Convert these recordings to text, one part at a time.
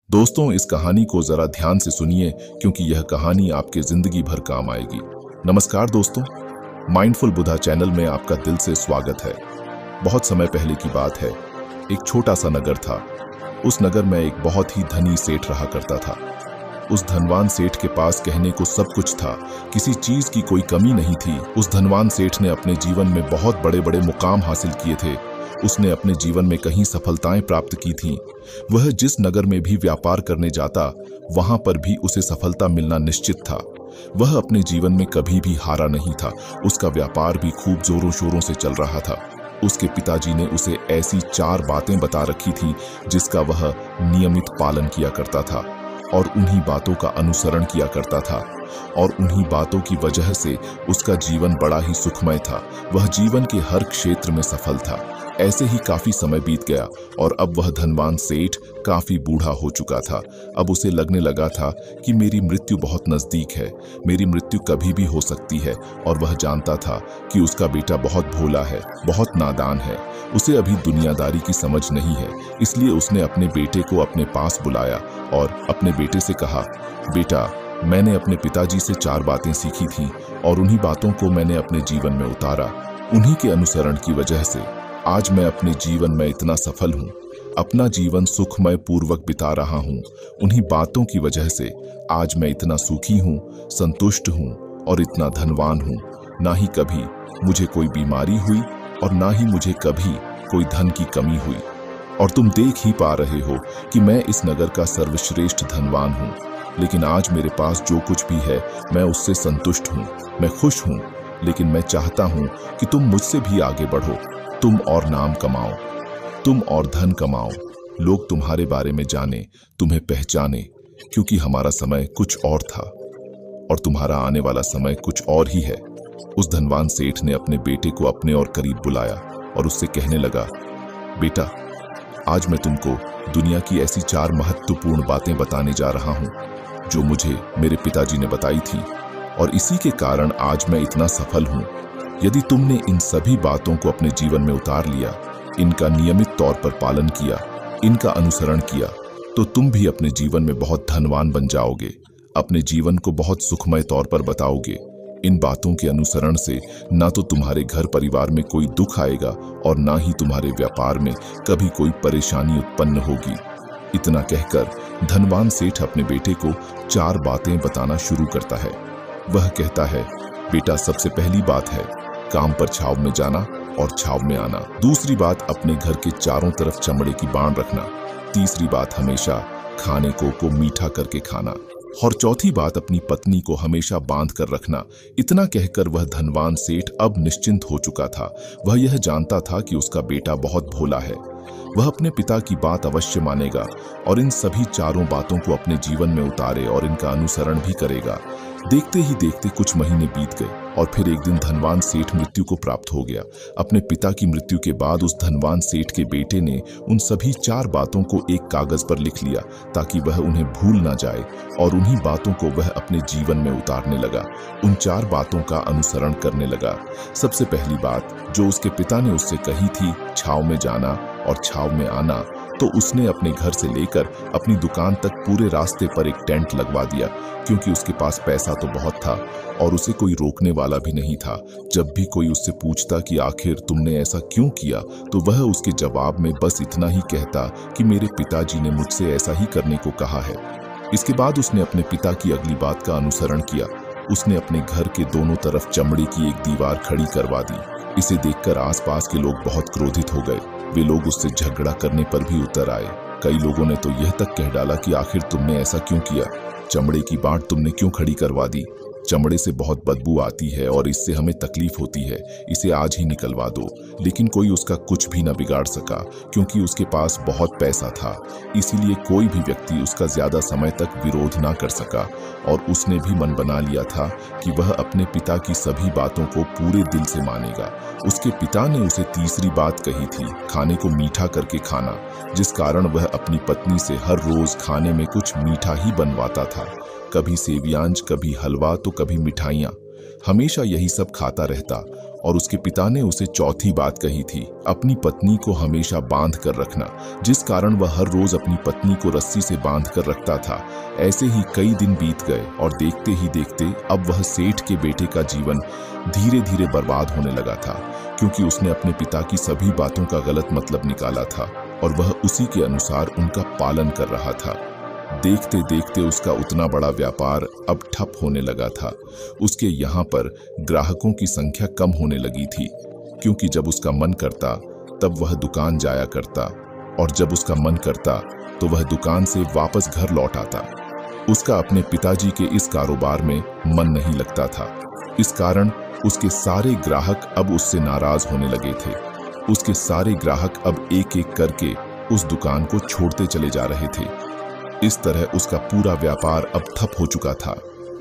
दोस्तों, इस कहानी को जरा ध्यान से सुनिए क्योंकि यह कहानी आपके जिंदगी भर काम आएगी। नमस्कार दोस्तों, माइंडफुल बुद्धा चैनल में आपका दिल से स्वागत है। बहुत समय पहले की बात है, एक छोटा सा नगर था। उस नगर में एक बहुत ही धनी सेठ रहा करता था। उस धनवान सेठ के पास कहने को सब कुछ था, किसी चीज की कोई कमी नहीं थी। उस धनवान सेठ ने अपने जीवन में बहुत बड़े बड़े मुकाम हासिल किए थे। उसने अपने जीवन में कई सफलताएं प्राप्त की थीं। वह जिस नगर में भी व्यापार करने जाता, वहां पर भी उसे सफलता मिलना निश्चित था। वह अपने जीवन में कभी भी हारा नहीं था। उसका व्यापार भी खूब जोरों शोरों से चल रहा था। उसके पिताजी ने उसे ऐसी 4 बातें बता रखी थी जिसका वह नियमित पालन किया करता था और उन्हीं बातों का अनुसरण किया करता था। और उन्हीं बातों की वजह से उसका जीवन बड़ा ही सुखमय था। वह जीवन के हर क्षेत्र में सफल था। ऐसे ही काफी समय बीत गया और अब वह धनवान सेठ काफी बूढ़ा हो चुका था। अब उसे लगने लगा था कि मेरी मृत्यु बहुत नजदीक है, मेरी मृत्यु कभी भी हो सकती है। और वह जानता था कि उसका बेटा बहुत भोला है, बहुत नादान है, उसे अभी दुनियादारी की समझ नहीं है। इसलिए उसने अपने बेटे को अपने पास बुलाया और अपने बेटे से कहा, बेटा, मैंने अपने पिताजी से 4 बातें सीखी थीं और उन्हीं बातों को मैंने अपने जीवन में उतारा। उन्हीं के अनुसरण की वजह से आज मैं अपने जीवन में इतना सफल हूँ, अपना जीवन सुखमय पूर्वक बिता रहा हूँ। उन्हीं बातों की वजह से आज मैं इतना सुखी हूँ, संतुष्ट हूँ और इतना धनवान हूँ। ना ही कभी मुझे कोई बीमारी हुई और ना ही मुझे कभी कोई धन की कमी हुई। और तुम देख ही पा रहे हो कि मैं इस नगर का सर्वश्रेष्ठ धनवान हूँ। लेकिन आज मेरे पास जो कुछ भी है मैं उससे संतुष्ट हूँ, मैं खुश हूँ। लेकिन मैं चाहता हूँ कि तुम मुझसे भी आगे बढ़ो, तुम और नाम कमाओ, तुम और धन कमाओ, लोग तुम्हारे बारे में जाने, तुम्हें पहचाने, क्योंकि हमारा समय कुछ और था और तुम्हारा आने वाला समय कुछ और ही है। उस धनवान सेठ ने अपने बेटे को अपने और करीब बुलाया और उससे कहने लगा, बेटा, आज मैं तुमको दुनिया की ऐसी 4 महत्वपूर्ण बातें बताने जा रहा हूं जो मुझे मेरे पिताजी ने बताई थी और इसी के कारण आज मैं इतना सफल हूं। यदि तुमने इन सभी बातों को अपने जीवन में उतार लिया, इनका नियमित तौर पर पालन किया, इनका अनुसरण किया, तो तुम भी अपने जीवन में बहुत धनवान बन जाओगे, अपने जीवन को बहुत सुखमय तौर पर बताओगे। इन बातों के अनुसरण से ना तो तुम्हारे घर परिवार में कोई दुख आएगा और ना ही तुम्हारे व्यापार में कभी कोई परेशानी उत्पन्न होगी। इतना कहकर धनवान सेठ अपने बेटे को 4 बातें बताना शुरू करता है। वह कहता है, बेटा, सबसे पहली बात है काम पर छाव में जाना और छाव में आना। दूसरी बात, अपने घर के चारों तरफ चमड़े की बाण रखना। तीसरी बात, हमेशा खाने को मीठा करके खाना। और चौथी बात, अपनी पत्नी को हमेशा बांध कर रखना। इतना कहकर वह धनवान सेठ अब निश्चिंत हो चुका था। वह यह जानता था कि उसका बेटा बहुत भोला है, वह अपने पिता की बात अवश्य मानेगा और इन सभी 4 बातों को अपने जीवन में उतारे और इनका अनुसरण भी करेगा। देखते ही देखते कुछ महीने बीत गए और फिर एक दिन धनवान सेठ मृत्यु को प्राप्त हो गया। अपने पिता की मृत्यु के बाद उस धनवान सेठ के बेटे ने उन सभी 4 बातों को एक कागज पर लिख लिया ताकि वह उन्हें भूल ना जाए और उन्हीं बातों को वह अपने जीवन में उतारने लगा। उन 4 बातों का अनुसरण करने लगा। सबसे पहली बात जो उसके पिता ने उससे कही थी, छाव में जाना और छाव में आना, तो उसने अपने घर से लेकर अपनी दुकान तक पूरे रास्ते पर एक टेंट लगवा दिया, क्योंकि उसके पास पैसा तो बहुत था और उसे कोई रोकने वाला भी नहीं था। जब भी कोई उससे पूछता कि आखिर तुमने ऐसा क्यों किया, तो वह उसके जवाब में बस इतना ही कहता कि मेरे पिताजी ने मुझसे ऐसा ही करने को कहा है। इसके बाद उसने अपने पिता की अगली बात का अनुसरण किया। उसने अपने घर के दोनों तरफ चमड़े की एक दीवार खड़ी करवा दी। इसे देखकर आसपास के लोग बहुत क्रोधित हो गए। वे लोग उससे झगड़ा करने पर भी उतर आए। कई लोगों ने तो यह तक कह डाला कि आखिर तुमने ऐसा क्यों किया, चमड़े की बाट तुमने क्यों खड़ी करवा दी, चमड़े से बहुत बदबू आती है और इससे हमें तकलीफ होती है, इसे आज ही निकलवा दो। लेकिन कोई उसका कुछ भी न बिगाड़ सका क्योंकि उसके पास बहुत पैसा था। इसीलिए कोई भी व्यक्ति उसका ज्यादा समय तक विरोध ना कर सका और उसने भी मन बना लिया था कि वह अपने पिता की सभी बातों को पूरे दिल से मानेगा। उसके पिता ने उसे तीसरी बात कही थी, खाने को मीठा करके खाना, जिस कारण वह अपनी पत्नी से हर रोज खाने में कुछ मीठा ही बनवाता था। कभी सेवियांज, कभी हलवा तो कभी मिठाइयाँ। हमेशा यही सब खाता रहता और उसके पिता ने उसे चौथी बात कही थी, अपनी पत्नी को हमेशा बांध कर रखना, जिस कारण वह हर रोज अपनी पत्नी को रस्सी से बांध कर रखता था। ऐसे ही कई दिन बीत गए और देखते ही देखते अब वह सेठ के बेटे का जीवन धीरे धीरे बर्बाद होने लगा था, क्योंकि उसने अपने पिता की सभी बातों का गलत मतलब निकाला था और वह उसी के अनुसार उनका पालन कर रहा था। देखते देखते उसका उतना बड़ा व्यापार अब ठप होने लगा था। उसके यहाँ पर ग्राहकों की संख्या कम होने लगी थी, क्योंकि जब उसका मन करता तब वह दुकान जाया करता और जब उसका मन करता तो वह दुकान से वापस घर लौट आता। उसका अपने पिताजी के इस कारोबार में मन नहीं लगता था। इस कारण उसके सारे ग्राहक अब उससे नाराज होने लगे थे। उसके सारे ग्राहक अब एक एक करके उस दुकान को छोड़ते चले जा रहे थे। इस तरह उसका पूरा व्यापार अब ठप हो चुका था।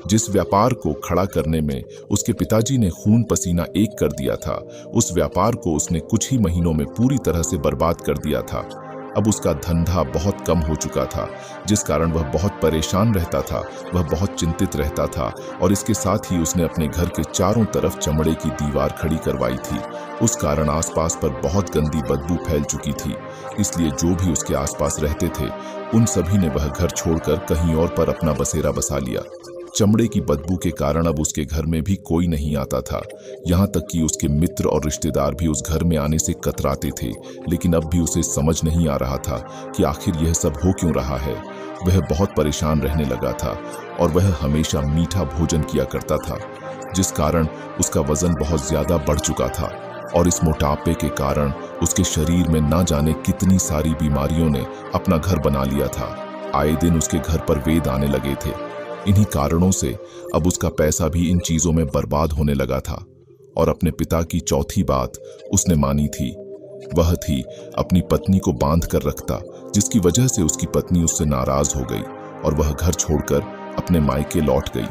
जिस व्यापार को खड़ा करने में उसके पिताजी ने खून पसीना एक कर दिया था, उस व्यापार को उसने कुछ ही महीनों में पूरी तरह से बर्बाद कर दिया था। अब उसका धंधा बहुत कम हो चुका था, जिस कारण वह बहुत परेशान रहता था, वह बहुत चिंतित रहता था और इसके साथ ही उसने अपने घर के चारों तरफ चमड़े की दीवार खड़ी करवाई थी। उस कारण आसपास पर बहुत गंदी बदबू फैल चुकी थी, इसलिए जो भी उसके आसपास रहते थे उन सभी ने वह घर छोड़कर कहीं और पर अपना बसेरा बसा लिया। चमड़े की बदबू के कारण अब उसके घर में भी कोई नहीं आता था। यहाँ तक कि उसके मित्र और रिश्तेदार भी उस घर में आने से कतराते थे, लेकिन अब भी उसे समझ नहीं आ रहा था कि आखिर यह सब हो क्यों रहा है। वह बहुत परेशान रहने लगा था और वह हमेशा मीठा भोजन किया करता था, जिस कारण उसका वजन बहुत ज्यादा बढ़ चुका था और इस मोटापे के कारण उसके शरीर में ना जाने कितनी सारी बीमारियों ने अपना घर बना लिया था। आए दिन उसके घर पर वेद आने लगे थे। इन्हीं कारणों से अब उसका पैसा भी इन चीजों में बर्बाद होने लगा था और अपने पिता की चौथी बात उसने मानी थी। वह थी अपनी पत्नी को बांध कर रखता, जिसकी वजह से उसकी पत्नी उससे नाराज हो गई और वह घर छोड़कर अपने मायके लौट गई।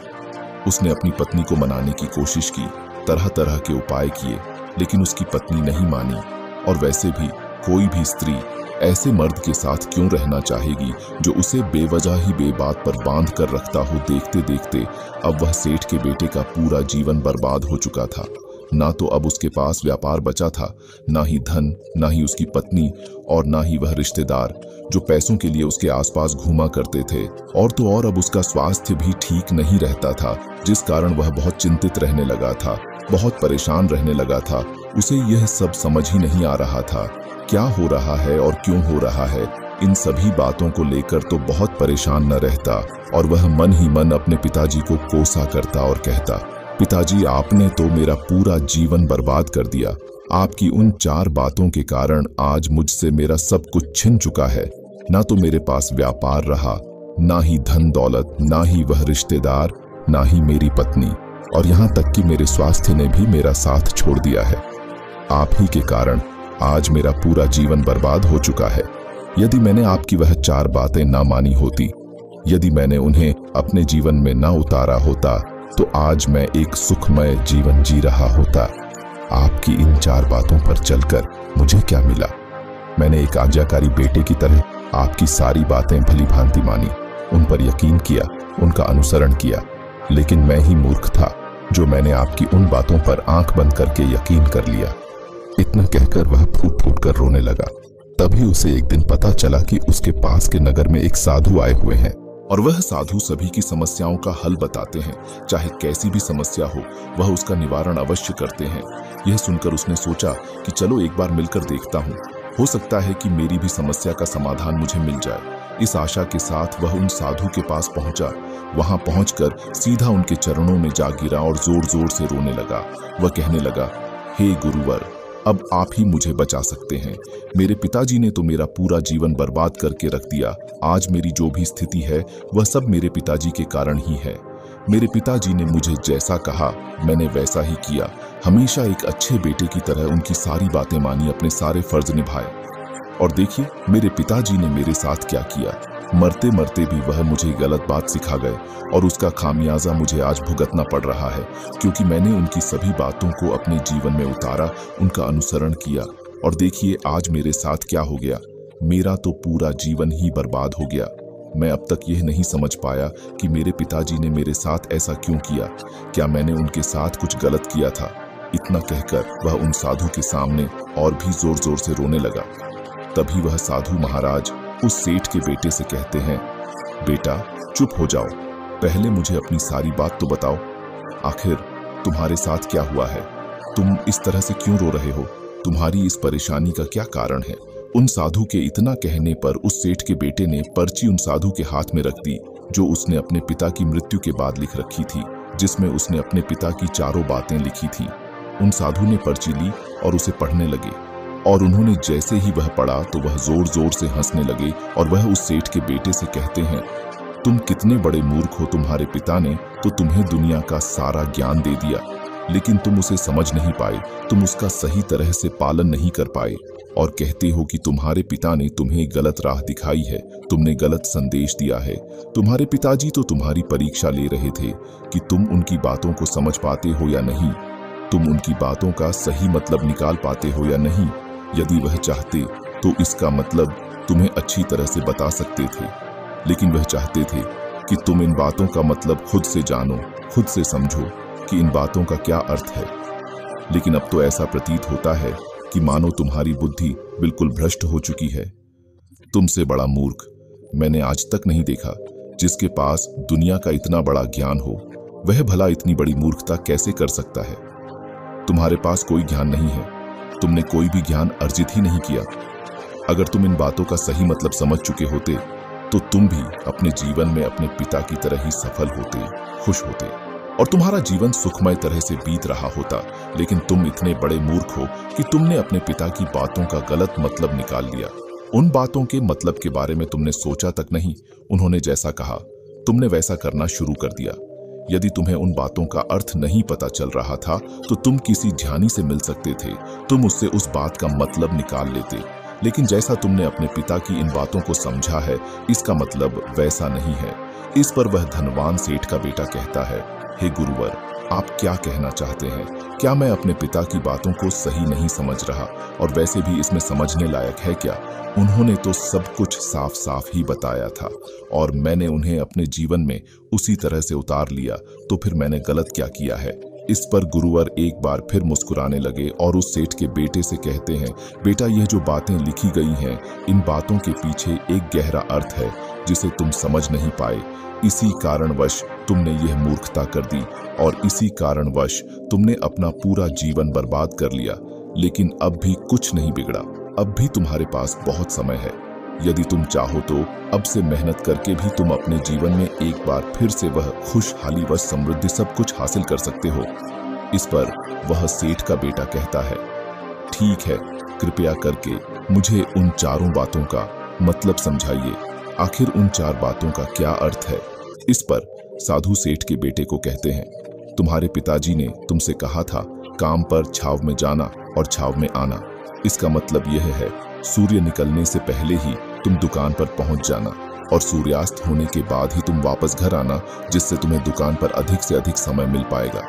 उसने अपनी पत्नी को मनाने की कोशिश की, तरह तरह के उपाय किए, लेकिन उसकी पत्नी नहीं मानी। और वैसे भी कोई भी स्त्री ऐसे मर्द के साथ क्यों रहना चाहेगी जो उसे बेवजह ही बेबात पर बांध कर रखता हो। देखते देखते अब वह सेठ के बेटे का पूरा जीवन बर्बाद हो चुका था। ना तो अब उसके पास व्यापार बचा था, ना ही धन, ना ही उसकी पत्नी और ना ही वह रिश्तेदार जो पैसों के लिए उसके आसपास घूमा करते थे। और तो और अब उसका स्वास्थ्य भी ठीक नहीं रहता था, जिस कारण वह बहुत चिंतित रहने लगा था, बहुत परेशान रहने लगा था। उसे यह सब समझ ही नहीं आ रहा था क्या हो रहा है और क्यों हो रहा है। इन सभी बातों को लेकर तो बहुत परेशान न रहता और वह मन ही मन अपने पिताजी को कोसा करता और कहता, पिताजी आपने तो मेरा पूरा जीवन बर्बाद कर दिया। आपकी उन 4 बातों के कारण आज मुझसे मेरा सब कुछ छिन चुका है। ना तो मेरे पास व्यापार रहा, ना ही धन दौलत, ना ही वह रिश्तेदार, ना ही मेरी पत्नी, और यहाँ तक कि मेरे स्वास्थ्य ने भी मेरा साथ छोड़ दिया है। आप ही के कारण आज मेरा पूरा जीवन बर्बाद हो चुका है। यदि मैंने आपकी वह 4 बातें ना मानी होती, यदि मैंने उन्हें अपने जीवन में ना उतारा होता, तो आज मैं एक सुखमय जीवन जी रहा होता। आपकी इन 4 बातों पर चलकर मुझे क्या मिला? मैंने एक आज्ञाकारी बेटे की तरह आपकी सारी बातें भली भांति मानी, उन पर यकीन किया, उनका अनुसरण किया, लेकिन मैं ही मूर्ख था जो मैंने आपकी उन बातों पर आंख बंद करके यकीन कर लिया। इतना कहकर वह फूट फूट कर रोने लगा। तभी उसे एक दिन पता चला कि उसके पास के नगर में एक साधु आए हुए हैं और वह साधु सभी की समस्याओं का हल बताते हैं। चाहे कैसी भी समस्या हो, वह उसका निवारण अवश्य करते हैं। यह सुनकर उसने सोचा कि चलो एक बार मिलकर देखता हूँ, हो सकता है कि मेरी भी समस्या का समाधान मुझे मिल जाए। इस आशा के साथ वह उन साधु के पास पहुंचा। वहां पहुंचकर सीधा उनके चरणों में जा गिरा और जोर जोर से रोने लगा। वह कहने लगा, हे गुरुवर, अब आप ही मुझे बचा सकते हैं। मेरे पिताजी ने तो मेरा पूरा जीवन बर्बाद करके रख दिया। आज मेरी जो भी स्थिति है वह सब मेरे पिताजी के कारण ही है। मेरे पिताजी ने मुझे जैसा कहा मैंने वैसा ही किया। हमेशा एक अच्छे बेटे की तरह उनकी सारी बातें मानी, अपने सारे फर्ज निभाए। और देखिए मेरे पिताजी ने मेरे साथ क्या किया। मरते मरते भी वह मुझे गलत बात सिखा गए और उसका खामियाजा मुझे आज भुगतना पड़ रहा है, क्योंकि मैंने उनकी सभी बातों को अपने जीवन में उतारा, उनका अनुसरण किया। और देखिए आज मेरे साथ क्या हो गया। मेरा तो पूरा जीवन ही बर्बाद हो गया। मैं अब तक यह नहीं समझ पाया कि मेरे पिताजी ने मेरे साथ ऐसा क्यों किया। क्या मैंने उनके साथ कुछ गलत किया था? इतना कहकर वह उन साधु के सामने और भी जोर जोर से रोने लगा। तभी वह साधु महाराज उस सेठ के बेटे से कहते हैं, बेटा चुप हो जाओ, पहले मुझे अपनी सारी बात तो बताओ। आखिर तुम्हारे साथ क्या हुआ है? तुम इस तरह से क्यों रो रहे हो? तुम्हारी इस परेशानी का क्या कारण है? उन साधु के इतना कहने पर उस सेठ के बेटे ने पर्ची उन साधु के हाथ में रख दी, जो उसने अपने पिता की मृत्यु के बाद लिख रखी थी, जिसमें उसने अपने पिता की चारों बातें लिखी थी। उन साधु ने पर्ची ली और उसे पढ़ने लगे, और उन्होंने जैसे ही वह पढ़ा तो वह जोर जोर से हंसने लगे और वह उस सेठ के बेटे से कहते हैं, तुम कितने बड़े मूर्ख हो। तुम्हारे पिता ने तो तुम्हें दुनिया का सारा ज्ञान दे दिया, लेकिन तुम उसे समझ नहीं पाए, तुम उसका सही तरह से पालन नहीं कर पाए, और कहते हो कि तुम्हारे पिता ने तुम्हें गलत राह दिखाई है, तुमने गलत संदेश दिया है। तुम्हारे पिताजी तो तुम्हारी परीक्षा ले रहे थे कि तुम उनकी बातों को समझ पाते हो या नहीं, तुम उनकी बातों का सही मतलब निकाल पाते हो या नहीं। यदि वह चाहते तो इसका मतलब तुम्हें अच्छी तरह से बता सकते थे, लेकिन वह चाहते थे कि तुम इन बातों का मतलब खुद से जानो, खुद से समझो कि इन बातों का क्या अर्थ है। लेकिन अब तो ऐसा प्रतीत होता है कि मानो तुम्हारी बुद्धि बिल्कुल भ्रष्ट हो चुकी है। तुमसे बड़ा मूर्ख मैंने आज तक नहीं देखा। जिसके पास दुनिया का इतना बड़ा ज्ञान हो, वह भला इतनी बड़ी मूर्खता कैसे कर सकता है? तुम्हारे पास कोई ज्ञान नहीं है, तुमने कोई भी ज्ञान अर्जित ही नहीं किया। अगर तुम इन बातों का सही मतलब समझ चुके होते तो तुम भी अपने जीवन में अपने पिता की तरह ही सफल होते, खुश होते, और तुम्हारा जीवन सुखमय तरह से बीत रहा होता। लेकिन तुम इतने बड़े मूर्ख हो कि तुमने अपने पिता की बातों का गलत मतलब निकाल लिया। उन बातों के मतलब के बारे में तुमने सोचा तक नहीं। उन्होंने जैसा कहा तुमने वैसा करना शुरू कर दिया। यदि तुम्हें उन बातों का अर्थ नहीं पता चल रहा था तो तुम किसी ध्यानी से मिल सकते थे, तुम उससे उस बात का मतलब निकाल लेते। लेकिन जैसा तुमने अपने पिता की इन बातों को समझा है, इसका मतलब वैसा नहीं है। इस पर वह धनवान सेठ का बेटा कहता है, हे गुरुवर, आप क्या कहना चाहते हैं? क्या मैं अपने पिता की बातों को सही नहीं समझ रहा? और वैसे भी इसमें समझने लायक है क्या? उन्होंने तो सब कुछ साफ साफ ही बताया था और मैंने उन्हें अपने जीवन में उसी तरह से उतार लिया, तो फिर मैंने गलत क्या किया है? इस पर गुरुवर एक बार फिर मुस्कुराने लगे और उस सेठ के बेटे से कहते हैं, बेटा, यह जो बातें लिखी गई हैं, इन बातों के पीछे एक गहरा अर्थ है जिसे तुम समझ नहीं पाए। इसी कारणवश तुमने यह मूर्खता कर दी और इसी कारणवश तुमने अपना पूरा जीवन बर्बाद कर लिया। लेकिन अब भी कुछ नहीं बिगड़ा, अब भी तुम्हारे पास बहुत समय है। यदि तुम चाहो तो अब से मेहनत करके भी तुम अपने जीवन में एक बार फिर से वह खुशहाली व समृद्धि सब कुछ हासिल कर सकते हो। इस पर वह सेठ का बेटा कहता है, ठीक है, कृपया करके मुझे उन चारों बातों का मतलब समझाइए। आखिर उन चार बातों का क्या अर्थ है? इस पर साधु सेठ के बेटे को कहते हैं, तुम्हारे पिताजी ने तुमसे कहा था काम पर छाव में जाना और छाव में आना। इसका मतलब यह है सूर्य निकलने से पहले ही तुम दुकान पर पहुंच जाना और सूर्यास्त होने के बाद ही तुम वापस घर आना, जिससे तुम्हें दुकान पर अधिक से अधिक समय मिल पाएगा।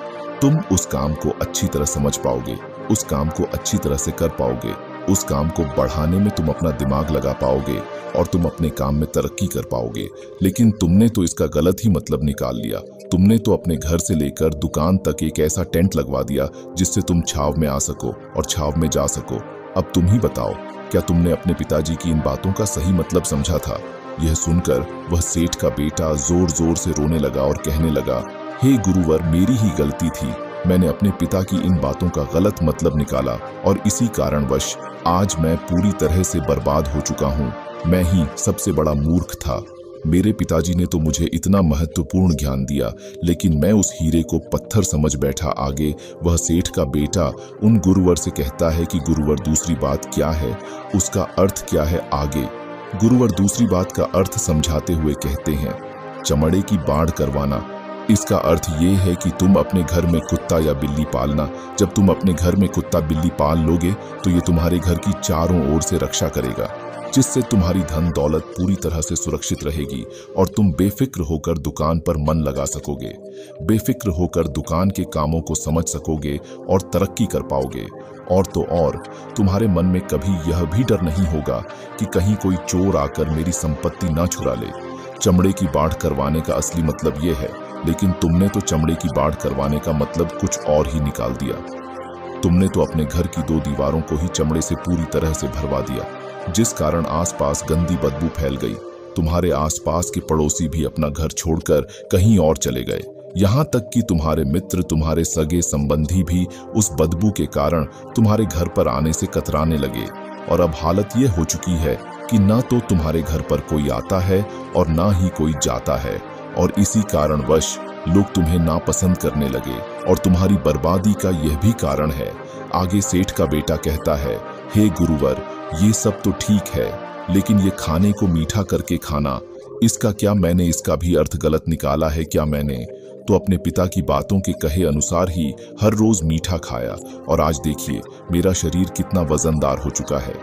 तुम उस काम को अच्छी तरह समझ पाओगे, उस काम को अच्छी तरह से कर पाओगे, उस काम को बढ़ाने में तुम अपना दिमाग लगा पाओगे और तुम अपने काम में तरक्की कर पाओगे। लेकिन तुमने तो इसका गलत ही मतलब निकाल लिया। तुमने तो अपने घर से लेकर दुकान तक एक ऐसा टेंट लगवा दिया जिससे तुम छाव में आ सको और छाव में जा सको। अब तुम ही बताओ, क्या तुमने अपने पिताजी की इन बातों का सही मतलब समझा था? यह सुनकर वह सेठ का बेटा जोर जोर से रोने लगा और कहने लगा, हे गुरुवर, मेरी ही गलती थी। मैंने अपने पिता की इन बातों का गलत मतलब निकाला और इसी कारणवश आज मैं पूरी तरह से बर्बाद हो चुका हूँ। मैं ही सबसे बड़ा मूर्ख था। मेरे पिताजी ने तो मुझे इतना महत्वपूर्ण ज्ञान दिया, लेकिन मैं उस हीरे को पत्थर समझ बैठा। आगे वह सेठ का बेटा उन गुरुवर से कहता है कि गुरुवर, दूसरी बात क्या है, उसका अर्थ क्या है? आगे गुरुवर दूसरी बात का अर्थ समझाते हुए कहते हैं, चमड़े की बाढ़ करवाना। इसका अर्थ ये है कि तुम अपने घर में कुत्ता या बिल्ली पालना। जब तुम अपने घर में कुत्ता बिल्ली पाल लोगे तो ये तुम्हारे घर की चारों ओर से रक्षा करेगा, जिससे तुम्हारी धन दौलत पूरी तरह से सुरक्षित रहेगी और तुम बेफिक्र होकर दुकान पर मन लगा सकोगे, बेफिक्र होकर दुकान के कामों को समझ सकोगे और तरक्की कर पाओगे। और तो और तुम्हारे मन में कभी यह भी डर नहीं होगा कि कहीं कोई चोर आकर मेरी संपत्ति ना चुरा ले। चमड़े की बाढ़ करवाने का असली मतलब यह है, लेकिन तुमने तो चमड़े की बाढ़ करवाने का मतलब कुछ और ही निकाल दिया। तुमने तो अपने घर की 2 दीवारों को ही चमड़े से पूरी तरह से भरवा दिया, जिस कारण आसपास गंदी बदबू फैल गई। तुम्हारे आसपास के पड़ोसी भी अपना घर छोड़कर कहीं और चले गए। यहाँ तक कि तुम्हारे मित्र, तुम्हारे सगे संबंधी भी उस बदबू के कारण तुम्हारे घर पर आने से कतराने लगे। और अब हालत ये हो चुकी है कि ना तो तुम्हारे घर पर कोई आता है और ना ही कोई जाता है। और इसी कारणवश लोग तुम्हें नापसंद करने लगे और तुम्हारी बर्बादी का यह भी कारण है। आगे सेठ का बेटा कहता है, हे गुरुवर, ये सब तो ठीक है, लेकिन ये खाने को मीठा करके खाना, इसका क्या मैंने इसका भी अर्थ गलत निकाला है क्या? मैंने तो अपने पिता की बातों के कहे अनुसार ही हर रोज मीठा खाया और आज देखिए मेरा शरीर कितना वजनदार हो चुका है,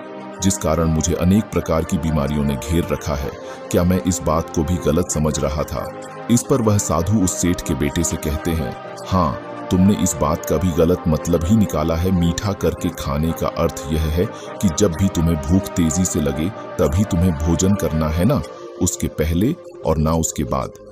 जिस कारण मुझे अनेक प्रकार की बीमारियों ने घेर रखा है। क्या मैं इस बात को भी गलत समझ रहा था? इस पर वह साधु उस सेठ के बेटे से कहते हैं, हाँ, तुमने इस बात का भी गलत मतलब ही निकाला है। मीठा करके खाने का अर्थ यह है कि जब भी तुम्हें भूख तेजी से लगे तभी तुम्हें भोजन करना है ना, उसके पहले और ना उसके बाद।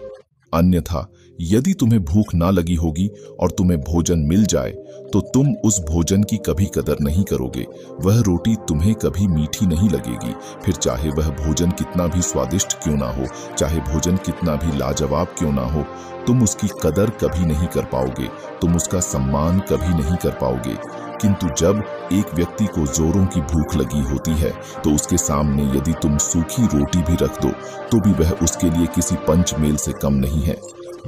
अन्यथा यदि तुम्हें भूख ना लगी होगी और तुम्हें भोजन मिल जाए तो तुम उस भोजन की कभी कदर नहीं करोगे। वह रोटी तुम्हें कभी मीठी नहीं लगेगी, फिर चाहे वह भोजन कितना भी स्वादिष्ट क्यों ना हो, चाहे भोजन कितना भी लाजवाब क्यों ना हो, तुम उसकी कदर कभी नहीं कर पाओगे, तुम उसका सम्मान कभी नहीं कर पाओगे। किंतु जब एक व्यक्ति को जोरों की भूख लगी होती है तो उसके सामने यदि तुम सूखी रोटी भी रख दो तो भी वह उसके लिए किसी पंचमेल से कम नहीं है।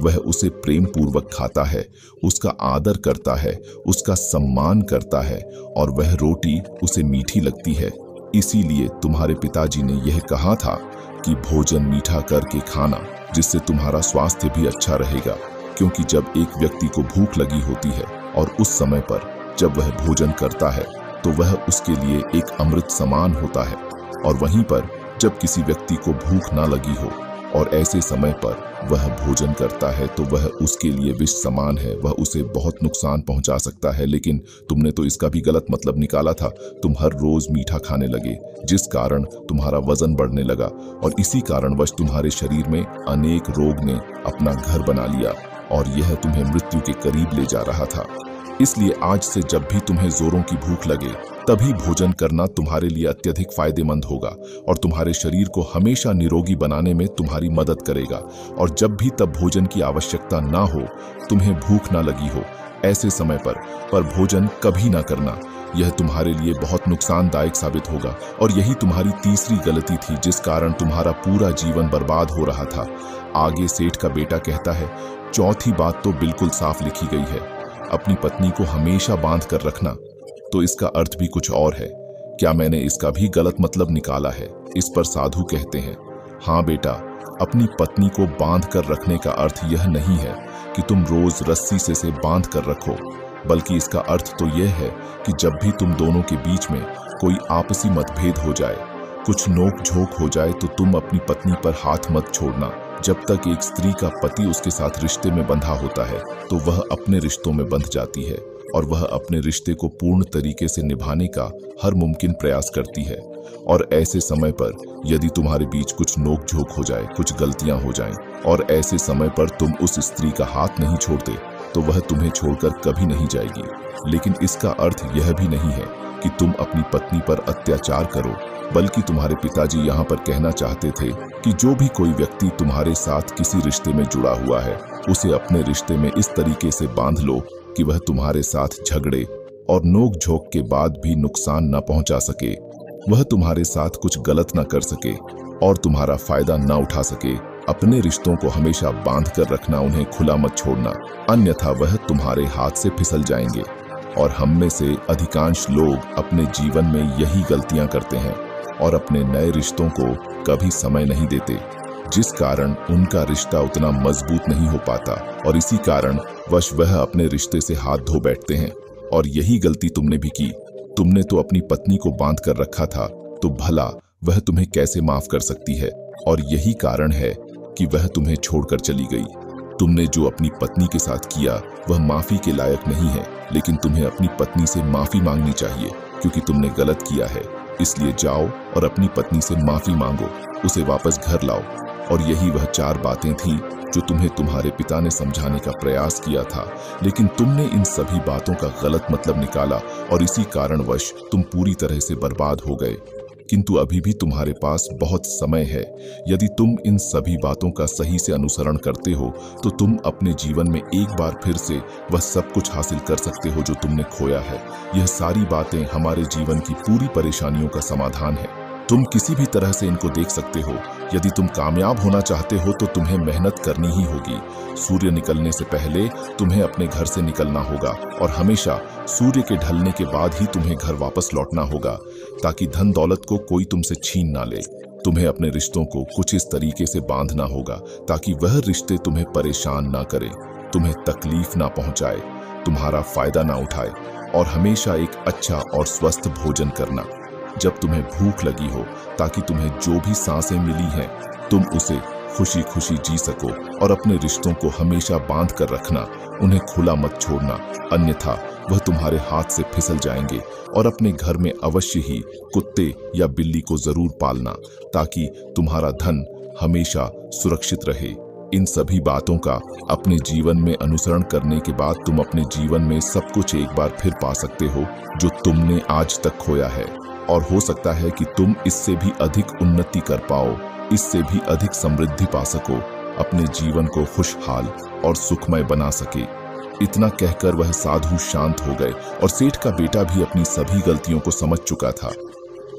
वह उसे प्रेम पूर्वक खाता है, उसका आदर करता है, उसका सम्मान करता है और वह रोटी उसे मीठी लगती है। इसीलिए तुम्हारे पिताजी ने यह कहा था कि भोजन मीठा करके खाना, जिससे तुम्हारा स्वास्थ्य भी अच्छा रहेगा। क्योंकि जब एक व्यक्ति को भूख लगी होती है और उस समय पर जब वह भोजन करता है तो वह उसके लिए एक अमृत समान होता है। और वहीं पर जब किसी व्यक्ति को भूख ना लगी हो और ऐसे समय पर वह भोजन करता है तो वह उसके लिए विष समान है, वह उसे बहुत नुकसान पहुंचा सकता है। लेकिन तुमने तो इसका भी गलत मतलब निकाला था। तुम हर रोज मीठा खाने लगे, जिस कारण तुम्हारा वजन बढ़ने लगा और इसी कारणवश तुम्हारे शरीर में अनेक रोग ने अपना घर बना लिया और यह तुम्हें मृत्यु के करीब ले जा रहा था। इसलिए आज से जब भी तुम्हें जोरों की भूख लगे तभी भोजन करना तुम्हारे लिए अत्यधिक फायदेमंद होगा और तुम्हारे शरीर को हमेशा निरोगी बनाने में तुम्हारी मदद करेगा। और जब भी तब भोजन की आवश्यकता ना हो, तुम्हें भूख ना लगी हो, ऐसे समय पर भोजन कभी ना करना। यह तुम्हारे लिए बहुत नुकसानदायक साबित होगा और यही तुम्हारी तीसरी गलती थी जिस कारण तुम्हारा पूरा जीवन बर्बाद हो रहा था। आगे सेठ का बेटा कहता है, चौथी बात तो बिल्कुल साफ लिखी गई है, अपनी पत्नी को हमेशा बांध कर रखना। तो इसका अर्थ भी कुछ और है। क्या मैंने इसका भी गलत मतलब निकाला है? इस पर साधु कहते हैं, हाँ बेटा, अपनी पत्नी को बांध कर रखने का अर्थ यह नहीं है कि तुम रोज रस्सी से बांध कर रखो, बल्कि इसका अर्थ तो यह है कि जब भी तुम दोनों के बीच में कोई आपसी मतभेद हो जाए, कुछ नोक झोंक हो जाए, तो तुम अपनी पत्नी पर हाथ मत छोड़ना। जब तक एक स्त्री का पति उसके साथ रिश्ते में बंधा होता है तो वह अपने रिश्तों में बंध जाती है और वह अपने रिश्ते को पूर्ण तरीके से निभाने का हर मुमकिन प्रयास करती है। और ऐसे समय पर यदि तुम्हारे बीच कुछ नोक झोंक हो जाए, कुछ गलतियां हो जाएं और ऐसे समय पर तुम उस स्त्री का हाथ नहीं छोड़ते तो वह तुम्हें छोड़कर कभी नहीं जाएगी। लेकिन इसका अर्थ यह भी नहीं है कि तुम अपनी पत्नी पर अत्याचार करो, बल्कि तुम्हारे पिताजी यहाँ पर कहना चाहते थे कि जो भी कोई व्यक्ति तुम्हारे साथ किसी रिश्ते में जुड़ा हुआ है उसे अपने रिश्ते में इस तरीके से बांध लो कि वह तुम्हारे साथ झगड़े और नोक झोंक के बाद भी नुकसान न पहुंचा सके, वह तुम्हारे साथ कुछ गलत न कर सके और तुम्हारा फायदा न उठा सके। अपने रिश्तों को हमेशा बांध कर रखना, उन्हें खुला मत छोड़ना, अन्यथा वह तुम्हारे हाथ से फिसल जाएंगे। और हम में से अधिकांश लोग अपने जीवन में यही गलतियां करते हैं और अपने नए रिश्तों को कभी समय नहीं देते, जिस कारण उनका रिश्ता उतना मजबूत नहीं हो पाता और इसी कारण वश वह अपने रिश्ते से हाथ धो बैठते हैं। और यही गलती तुमने भी की। तुमने तो अपनी पत्नी को बांध कर रखा था, तो भला वह तुम्हें कैसे माफ कर सकती है? और यही कारण है कि वह तुम्हें छोड़कर चली गई। तुमने जो अपनी पत्नी के साथ किया वह माफी के लायक नहीं है, लेकिन तुम्हें अपनी पत्नी से माफी मांगनी चाहिए क्योंकि तुमने गलत किया है। इसलिए जाओ और अपनी पत्नी से माफी मांगो, उसे वापस घर लाओ। और यही वह 4 बातें थीं जो तुम्हें तुम्हारे पिता ने समझाने का प्रयास किया था, लेकिन तुमने इन सभी बातों का गलत मतलब निकाला और इसी कारणवश तुम पूरी तरह से बर्बाद हो गए। किंतु अभी भी तुम्हारे पास बहुत समय है। यदि तुम इन सभी बातों का सही से अनुसरण करते हो तो तुम अपने जीवन में एक बार फिर से वह सब कुछ हासिल कर सकते हो जो तुमने खोया है। यह सारी बातें हमारे जीवन की पूरी परेशानियों का समाधान है। तुम किसी भी तरह से इनको देख सकते हो। यदि तुम कामयाब होना चाहते हो तो तुम्हें मेहनत करनी ही होगी। सूर्य निकलने से पहले तुम्हें अपने घर से निकलना होगा और हमेशा सूर्य के ढलने के बाद ही तुम्हें घर वापस लौटना होगा, ताकि धन दौलत को कोई तुमसे छीन ना ले। तुम्हें अपने रिश्तों को कुछ इस तरीके से बांधना होगा ताकि वह रिश्ते तुम्हें परेशान ना करें, तुम्हें तकलीफ ना पहुंचाए, तुम्हारा फायदा ना उठाए। और हमेशा एक अच्छा और स्वस्थ भोजन करना जब तुम्हें भूख लगी हो, ताकि तुम्हें जो भी सांसें मिली हैं तुम उसे खुशी खुशी जी सको। और अपने रिश्तों को हमेशा बांध कर रखना, उन्हें खुला मत छोड़ना, अन्यथा वह तुम्हारे हाथ से फिसल जाएंगे। और अपने घर में अवश्य ही कुत्ते या बिल्ली को जरूर पालना, ताकि तुम्हारा धन हमेशा सुरक्षित रहे। इन सभी बातों का अपने जीवन में अनुसरण करने के बाद तुम अपने जीवन में सब कुछ एक बार फिर पा सकते हो जो तुमने आज तक खोया है। और हो सकता है कि तुम इससे भी अधिक उन्नति कर पाओ, इससे भी अधिक समृद्धि पा सको, अपने जीवन को खुशहाल और सुखमय बना सके। इतना कहकर वह साधु शांत हो गए और सेठ का बेटा भी अपनी सभी गलतियों को समझ चुका था।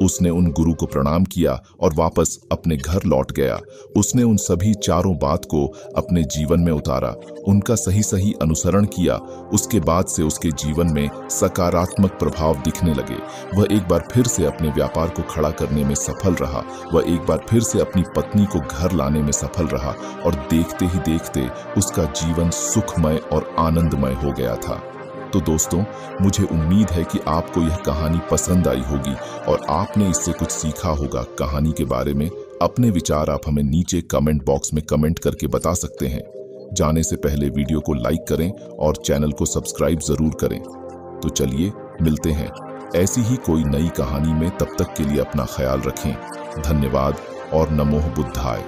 उसने उन गुरु को प्रणाम किया और वापस अपने घर लौट गया। उसने उन सभी चारों बात को अपने जीवन में उतारा, उनका सही सही अनुसरण किया। उसके बाद से उसके जीवन में सकारात्मक प्रभाव दिखने लगे। वह एक बार फिर से अपने व्यापार को खड़ा करने में सफल रहा। वह एक बार फिर से अपनी पत्नी को घर लाने में सफल रहा और देखते ही देखते उसका जीवन सुखमय और आनंदमय हो गया था। तो दोस्तों, मुझे उम्मीद है कि आपको यह कहानी पसंद आई होगी और आपने इससे कुछ सीखा होगा कहानी के बारे में। अपने विचार आप हमें नीचे कमेंट बॉक्स में कमेंट करके बता सकते हैं। जाने से पहले वीडियो को लाइक करें और चैनल को सब्सक्राइब जरूर करें। तो चलिए मिलते हैं ऐसी ही कोई नई कहानी में। तब तक के लिए अपना ख्याल रखें। धन्यवाद और नमो बुद्धाय।